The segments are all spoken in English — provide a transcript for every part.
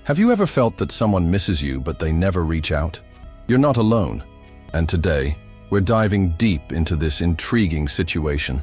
Have you ever felt that someone misses you but they never reach out? You're not alone. And today, we're diving deep into this intriguing situation.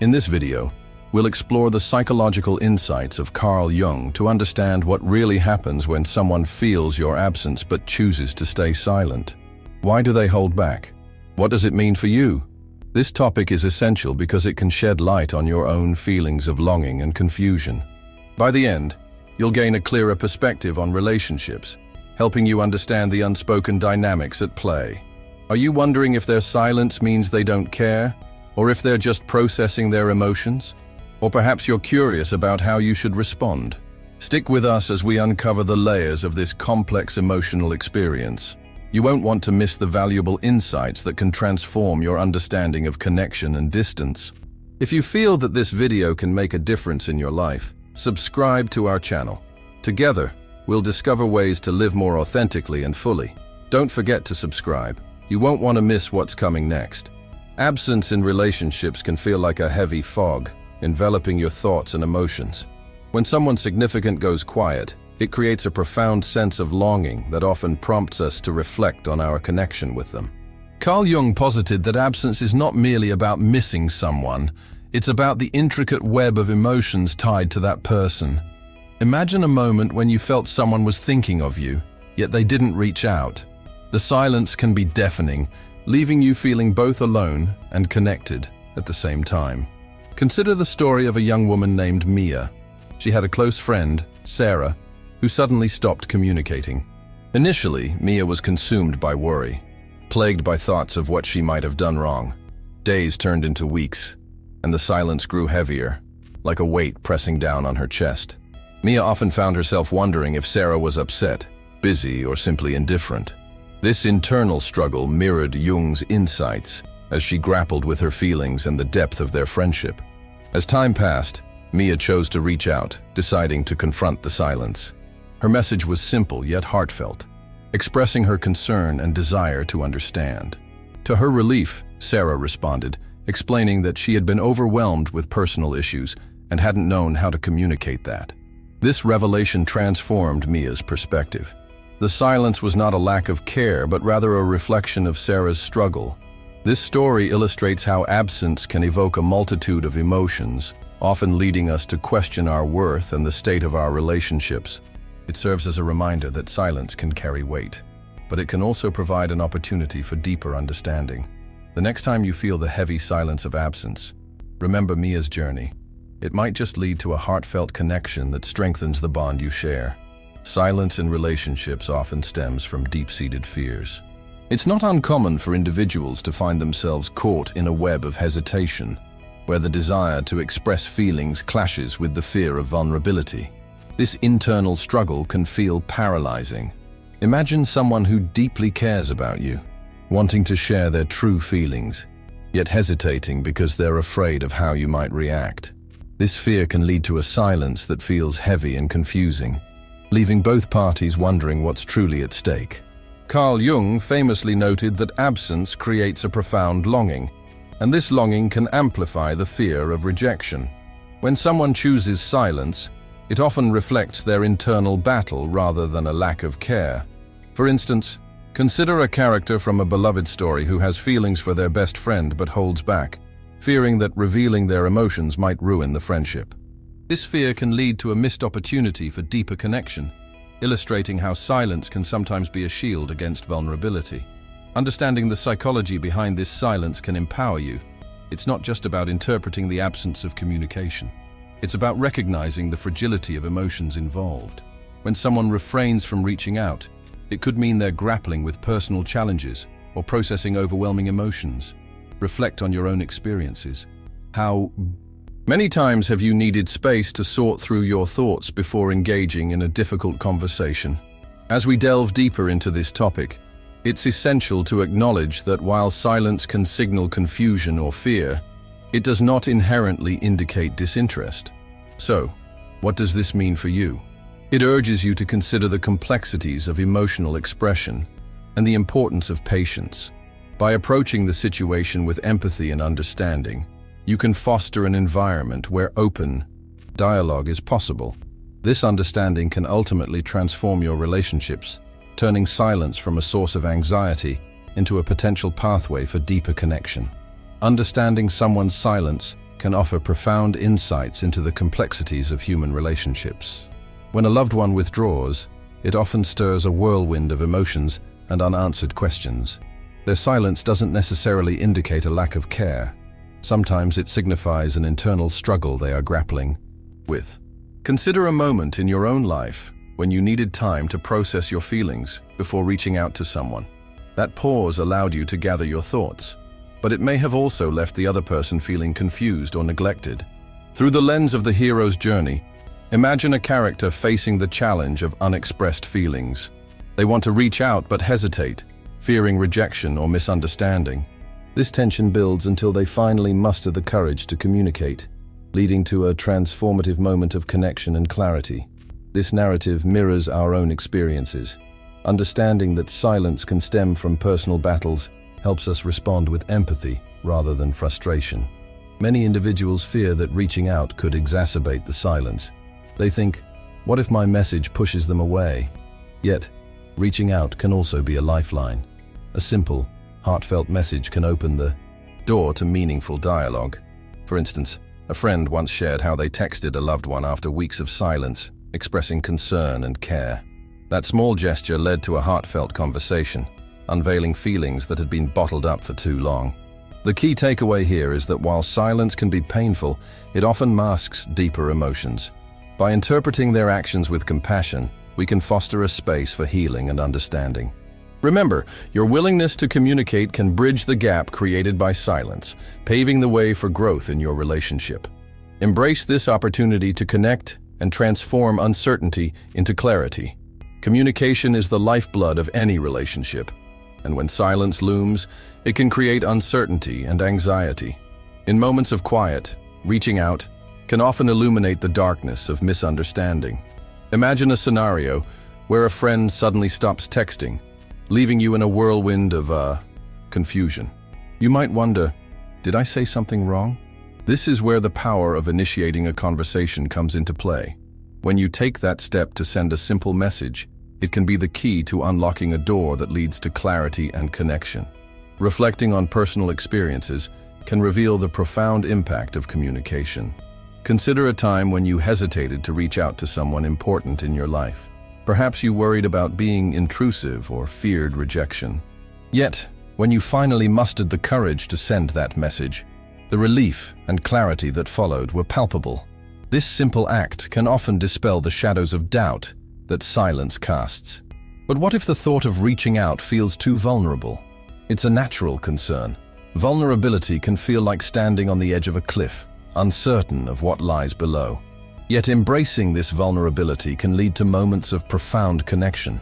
In this video, we'll explore the psychological insights of Carl Jung to understand what really happens when someone feels your absence but chooses to stay silent. Why do they hold back? What does it mean for you? This topic is essential because it can shed light on your own feelings of longing and confusion. By the end, you'll gain a clearer perspective on relationships, helping you understand the unspoken dynamics at play. Are you wondering if their silence means they don't care, or if they're just processing their emotions? Or perhaps you're curious about how you should respond? Stick with us as we uncover the layers of this complex emotional experience. You won't want to miss the valuable insights that can transform your understanding of connection and distance. If you feel that this video can make a difference in your life, subscribe to our channel. Together, we'll discover ways to live more authentically and fully. Don't forget to subscribe. You won't want to miss what's coming next. Absence in relationships can feel like a heavy fog, enveloping your thoughts and emotions. When someone significant goes quiet, it creates a profound sense of longing that often prompts us to reflect on our connection with them. Carl Jung posited that absence is not merely about missing someone, it's about the intricate web of emotions tied to that person. Imagine a moment when you felt someone was thinking of you, yet they didn't reach out. The silence can be deafening, leaving you feeling both alone and connected at the same time. Consider the story of a young woman named Mia. She had a close friend, Sarah, who suddenly stopped communicating. Initially, Mia was consumed by worry, plagued by thoughts of what she might have done wrong. Days turned into weeks, and the silence grew heavier, like a weight pressing down on her chest. Mia often found herself wondering if Sarah was upset, busy, or simply indifferent. This internal struggle mirrored Jung's insights as she grappled with her feelings and the depth of their friendship. As time passed, Mia chose to reach out, deciding to confront the silence. Her message was simple yet heartfelt, expressing her concern and desire to understand. To her relief, Sarah responded, explaining that she had been overwhelmed with personal issues and hadn't known how to communicate that. This revelation transformed Mia's perspective. The silence was not a lack of care, but rather a reflection of Sarah's struggle. This story illustrates how absence can evoke a multitude of emotions, often leading us to question our worth and the state of our relationships. It serves as a reminder that silence can carry weight, but it can also provide an opportunity for deeper understanding. The next time you feel the heavy silence of absence, remember Mia's journey. It might just lead to a heartfelt connection that strengthens the bond you share. Silence in relationships often stems from deep-seated fears. It's not uncommon for individuals to find themselves caught in a web of hesitation, where the desire to express feelings clashes with the fear of vulnerability. This internal struggle can feel paralyzing. Imagine someone who deeply cares about you, wanting to share their true feelings, yet hesitating because they're afraid of how you might react. This fear can lead to a silence that feels heavy and confusing, leaving both parties wondering what's truly at stake. Carl Jung famously noted that absence creates a profound longing, and this longing can amplify the fear of rejection. When someone chooses silence, it often reflects their internal battle rather than a lack of care. For instance, consider a character from a beloved story who has feelings for their best friend but holds back, fearing that revealing their emotions might ruin the friendship. This fear can lead to a missed opportunity for deeper connection, illustrating how silence can sometimes be a shield against vulnerability. Understanding the psychology behind this silence can empower you. It's not just about interpreting the absence of communication. It's about recognizing the fragility of emotions involved. When someone refrains from reaching out, it could mean they're grappling with personal challenges or processing overwhelming emotions. Reflect on your own experiences. How many times have you needed space to sort through your thoughts before engaging in a difficult conversation? As we delve deeper into this topic, it's essential to acknowledge that while silence can signal confusion or fear, it does not inherently indicate disinterest. So, what does this mean for you? It urges you to consider the complexities of emotional expression and the importance of patience. By approaching the situation with empathy and understanding, you can foster an environment where open dialogue is possible. This understanding can ultimately transform your relationships, turning silence from a source of anxiety into a potential pathway for deeper connection. Understanding someone's silence can offer profound insights into the complexities of human relationships. When a loved one withdraws, it often stirs a whirlwind of emotions and unanswered questions. Their silence doesn't necessarily indicate a lack of care. Sometimes it signifies an internal struggle they are grappling with. Consider a moment in your own life when you needed time to process your feelings before reaching out to someone. That pause allowed you to gather your thoughts, but it may have also left the other person feeling confused or neglected. Through the lens of the hero's journey, imagine a character facing the challenge of unexpressed feelings. They want to reach out but hesitate, fearing rejection or misunderstanding. This tension builds until they finally muster the courage to communicate, leading to a transformative moment of connection and clarity. This narrative mirrors our own experiences. Understanding that silence can stem from personal battles helps us respond with empathy rather than frustration. Many individuals fear that reaching out could exacerbate the silence. They think, what if my message pushes them away? Yet, reaching out can also be a lifeline. A simple, heartfelt message can open the door to meaningful dialogue. For instance, a friend once shared how they texted a loved one after weeks of silence, expressing concern and care. That small gesture led to a heartfelt conversation, unveiling feelings that had been bottled up for too long. The key takeaway here is that while silence can be painful, it often masks deeper emotions. By interpreting their actions with compassion, we can foster a space for healing and understanding. Remember, your willingness to communicate can bridge the gap created by silence, paving the way for growth in your relationship. Embrace this opportunity to connect and transform uncertainty into clarity. Communication is the lifeblood of any relationship, and when silence looms, it can create uncertainty and anxiety. In moments of quiet, reaching out can often illuminate the darkness of misunderstanding. Imagine a scenario where a friend suddenly stops texting, leaving you in a whirlwind of confusion. You might wonder, did I say something wrong? This is where the power of initiating a conversation comes into play. When you take that step to send a simple message, it can be the key to unlocking a door that leads to clarity and connection. Reflecting on personal experiences can reveal the profound impact of communication. Consider a time when you hesitated to reach out to someone important in your life. Perhaps you worried about being intrusive or feared rejection. Yet, when you finally mustered the courage to send that message, the relief and clarity that followed were palpable. This simple act can often dispel the shadows of doubt that silence casts. But what if the thought of reaching out feels too vulnerable? It's a natural concern. Vulnerability can feel like standing on the edge of a cliff, uncertain of what lies below. Yet embracing this vulnerability can lead to moments of profound connection.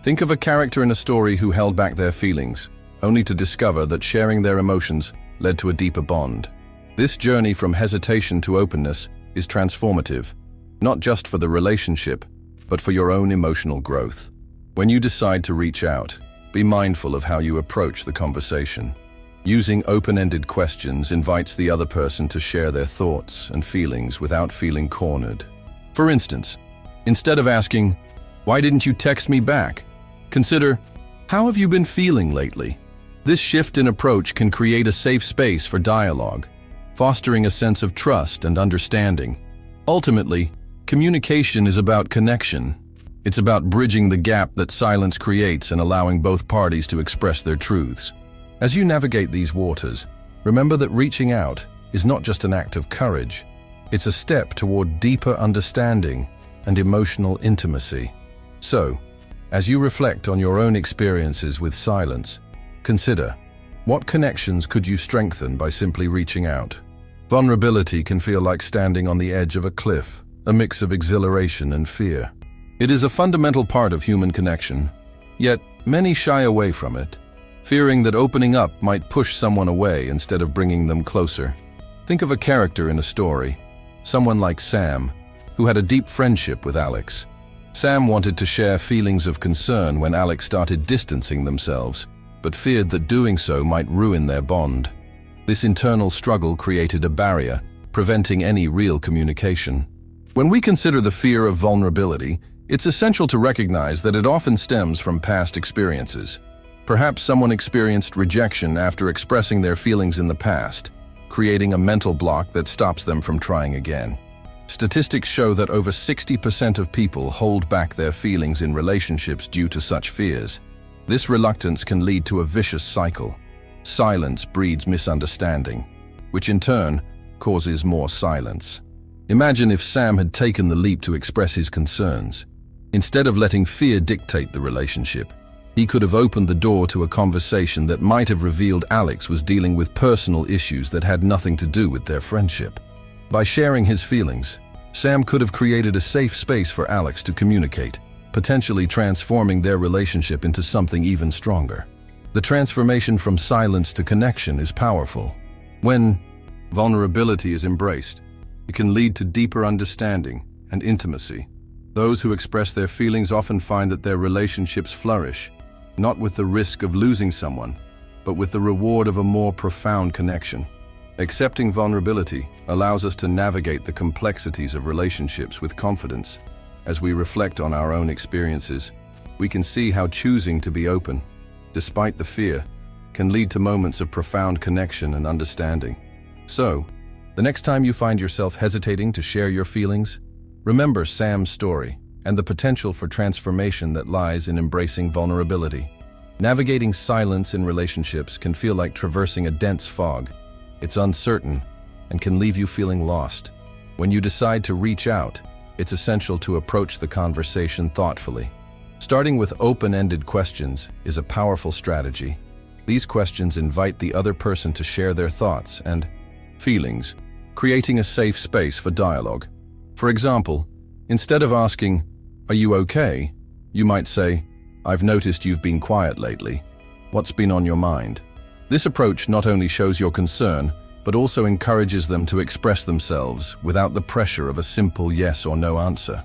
Think of a character in a story who held back their feelings, only to discover that sharing their emotions led to a deeper bond. This journey from hesitation to openness is transformative, not just for the relationship, but for your own emotional growth. When you decide to reach out, be mindful of how you approach the conversation. Using open-ended questions invites the other person to share their thoughts and feelings without feeling cornered. For instance, instead of asking, "Why didn't you text me back?" consider, "How have you been feeling lately?" This shift in approach can create a safe space for dialogue, fostering a sense of trust and understanding. Ultimately, communication is about connection. It's about bridging the gap that silence creates and allowing both parties to express their truths. As you navigate these waters, remember that reaching out is not just an act of courage. It's a step toward deeper understanding and emotional intimacy. So, as you reflect on your own experiences with silence, consider, what connections could you strengthen by simply reaching out? Vulnerability can feel like standing on the edge of a cliff, a mix of exhilaration and fear. It is a fundamental part of human connection, yet many shy away from it, fearing that opening up might push someone away instead of bringing them closer. Think of a character in a story, someone like Sam, who had a deep friendship with Alex. Sam wanted to share feelings of concern when Alex started distancing themselves, but feared that doing so might ruin their bond. This internal struggle created a barrier, preventing any real communication. When we consider the fear of vulnerability, it's essential to recognize that it often stems from past experiences. Perhaps someone experienced rejection after expressing their feelings in the past, creating a mental block that stops them from trying again. Statistics show that over 60% of people hold back their feelings in relationships due to such fears. This reluctance can lead to a vicious cycle. Silence breeds misunderstanding, which in turn causes more silence. Imagine if Sam had taken the leap to express his concerns. Instead of letting fear dictate the relationship, he could have opened the door to a conversation that might have revealed Alex was dealing with personal issues that had nothing to do with their friendship. By sharing his feelings, Sam could have created a safe space for Alex to communicate, potentially transforming their relationship into something even stronger. The transformation from silence to connection is powerful. When vulnerability is embraced, it can lead to deeper understanding and intimacy. Those who express their feelings often find that their relationships flourish, not with the risk of losing someone, but with the reward of a more profound connection. Accepting vulnerability allows us to navigate the complexities of relationships with confidence. As we reflect on our own experiences, we can see how choosing to be open, despite the fear, can lead to moments of profound connection and understanding. So, the next time you find yourself hesitating to share your feelings, remember Sam's story and the potential for transformation that lies in embracing vulnerability. Navigating silence in relationships can feel like traversing a dense fog. It's uncertain and can leave you feeling lost. When you decide to reach out, it's essential to approach the conversation thoughtfully. Starting with open-ended questions is a powerful strategy. These questions invite the other person to share their thoughts and feelings, creating a safe space for dialogue. For example, instead of asking, "Are you okay?" you might say, "I've noticed you've been quiet lately. What's been on your mind?" This approach not only shows your concern, but also encourages them to express themselves without the pressure of a simple yes or no answer.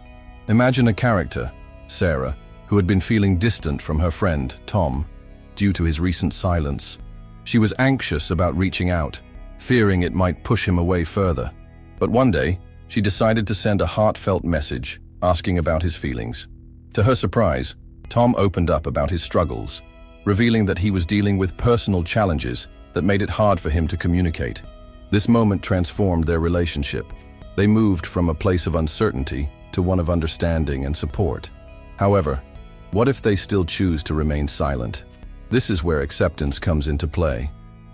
Imagine a character, Sarah, who had been feeling distant from her friend, Tom, due to his recent silence. She was anxious about reaching out, fearing it might push him away further. But one day, she decided to send a heartfelt message, asking about his feelings. To her surprise, Tom opened up about his struggles, revealing that he was dealing with personal challenges that made it hard for him to communicate. This moment transformed their relationship. They moved from a place of uncertainty to one of understanding and support. However, what if they still choose to remain silent? This is where acceptance comes into play.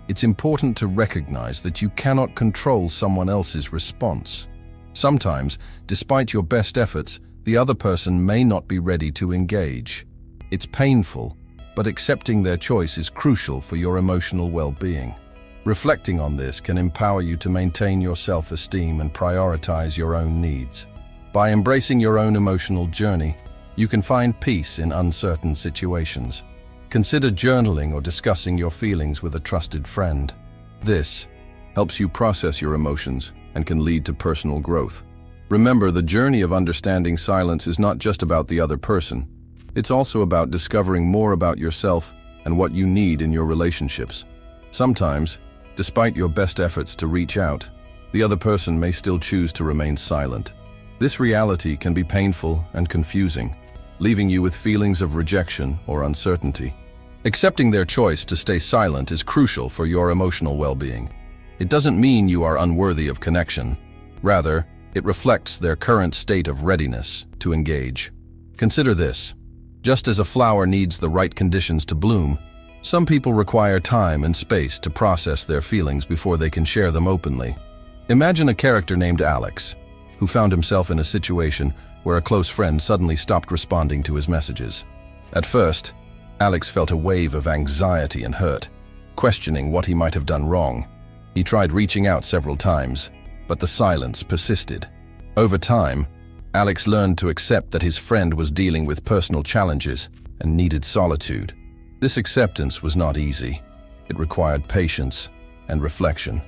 It's important to recognize that you cannot control someone else's response. Sometimes, despite your best efforts, the other person may not be ready to engage. It's painful, but accepting their choice is crucial for your emotional well-being. Reflecting on this can empower you to maintain your self-esteem and prioritize your own needs. By embracing your own emotional journey, you can find peace in uncertain situations. Consider journaling or discussing your feelings with a trusted friend. This helps you process your emotions and can lead to personal growth. Remember, the journey of understanding silence is not just about the other person. It's also about discovering more about yourself and what you need in your relationships. Sometimes, despite your best efforts to reach out, the other person may still choose to remain silent. This reality can be painful and confusing, leaving you with feelings of rejection or uncertainty. Accepting their choice to stay silent is crucial for your emotional well-being. It doesn't mean you are unworthy of connection. Rather, it reflects their current state of readiness to engage. Consider this. Just as a flower needs the right conditions to bloom, some people require time and space to process their feelings before they can share them openly. Imagine a character named Alex, who found himself in a situation where a close friend suddenly stopped responding to his messages. At first, Alex felt a wave of anxiety and hurt, questioning what he might have done wrong. He tried reaching out several times, but the silence persisted. Over time, Alex learned to accept that his friend was dealing with personal challenges and needed solitude. This acceptance was not easy. It required patience and reflection.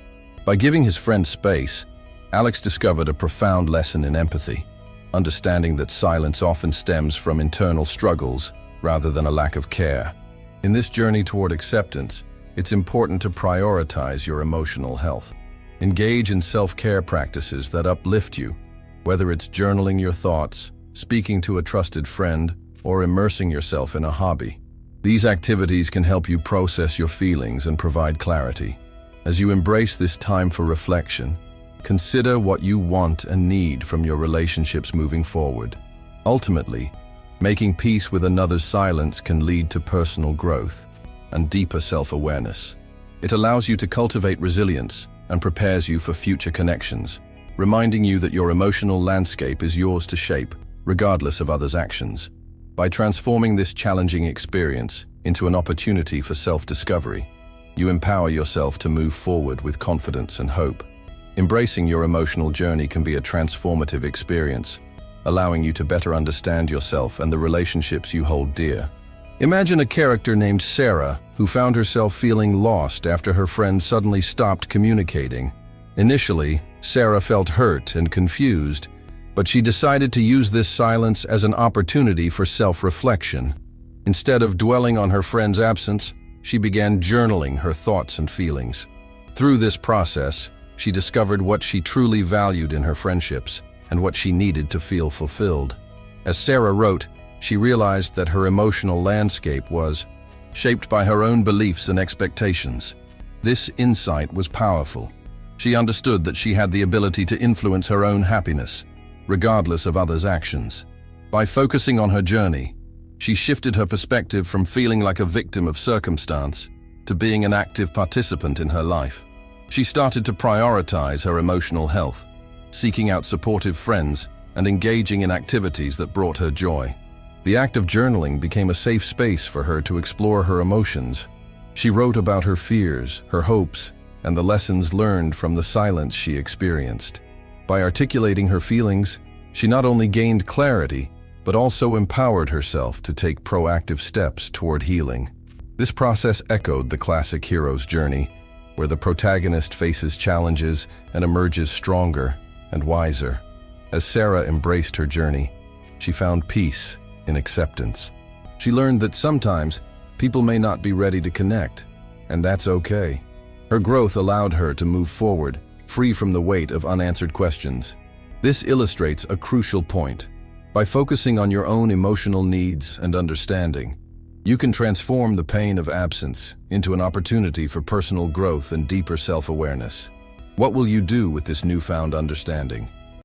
By giving his friend space, Alex discovered a profound lesson in empathy, understanding that silence often stems from internal struggles rather than a lack of care. In this journey toward acceptance, it's important to prioritize your emotional health. Engage in self-care practices that uplift you, Whether it's journaling your thoughts, speaking to a trusted friend, or immersing yourself in a hobby, these activities can help you process your feelings and provide clarity. As you embrace this time for reflection, consider what you want and need from your relationships moving forward. Ultimately, making peace with another's silence can lead to personal growth and deeper self-awareness. It allows you to cultivate resilience and prepares you for future connections, reminding you that your emotional landscape is yours to shape, regardless of others' actions. By transforming this challenging experience into an opportunity for self-discovery, you empower yourself to move forward with confidence and hope. Embracing your emotional journey can be a transformative experience, allowing you to better understand yourself and the relationships you hold dear. Imagine a character named Sarah who found herself feeling lost after her friend suddenly stopped communicating. Initially, Sarah felt hurt and confused, but she decided to use this silence as an opportunity for self-reflection. Instead of dwelling on her friend's absence, she began journaling her thoughts and feelings. Through this process, she discovered what she truly valued in her friendships and what she needed to feel fulfilled. As Sarah wrote, she realized that her emotional landscape was shaped by her own beliefs and expectations. This insight was powerful. She understood that she had the ability to influence her own happiness, regardless of others' actions. By focusing on her journey, she shifted her perspective from feeling like a victim of circumstance to being an active participant in her life. She started to prioritize her emotional health, seeking out supportive friends and engaging in activities that brought her joy. The act of journaling became a safe space for her to explore her emotions. She wrote about her fears, her hopes, and the lessons learned from the silence she experienced. By articulating her feelings, she not only gained clarity, but also empowered herself to take proactive steps toward healing. This process echoed the classic hero's journey, where the protagonist faces challenges and emerges stronger and wiser. As Sarah embraced her journey, she found peace in acceptance. She learned that sometimes people may not be ready to connect, and that's okay. Her growth allowed her to move forward, free from the weight of unanswered questions. This illustrates a crucial point. By focusing on your own emotional needs and understanding, you can transform the pain of absence into an opportunity for personal growth and deeper self-awareness. What will you do with this newfound understanding?